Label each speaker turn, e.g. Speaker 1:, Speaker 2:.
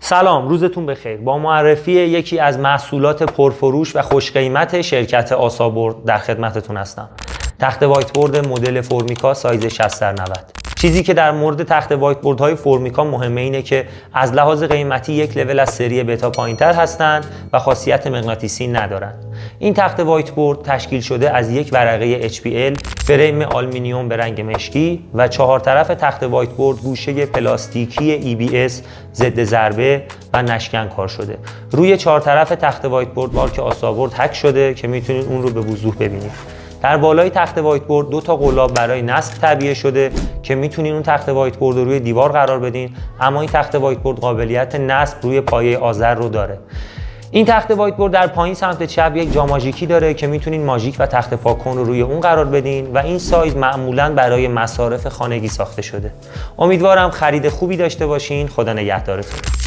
Speaker 1: سلام، روزتون بخیر. با معرفی یکی از محصولات پرفروش و خوش قیمت شرکت آسابرد در خدمتتون هستم. تخت وایت بورد مدل فورمیکا سایز 60x90. چیزی که در مورد تخت وایت بورد های فورمیکا مهمه اینه که از لحاظ قیمتی یک لول از سری بتا پایینتر هستند و خاصیت مغناطیسی ندارند. این تخت وایت بورد تشکیل شده از یک ورقه HPL، فریم آلومینیوم به رنگ مشکی و چهار طرف تخت وایت بورد گوشه پلاستیکی EBS ضد ضربه و نشکن کار شده. روی چهار طرف تخت وایت بورد مارک آسابرد حک شده که میتونید اون رو به وضوح ببینید. در بالای تخت وایت بورد دو تا قلاب برای نصب تعبیه شده که میتونین اون تخت وایت بورد رو روی دیوار قرار بدین، اما این تخت وایت بورد قابلیت نصب روی پایه آذر رو داره. این تخت وایت بورد در پایین سمت چپ یک جا ماژیکی داره که میتونین ماژیک و تخت پاکن رو روی اون قرار بدین و این سایز معمولاً برای مصارف خانگی ساخته شده. امیدوارم خرید خوبی داشته باشین. خدا نگهدارتون.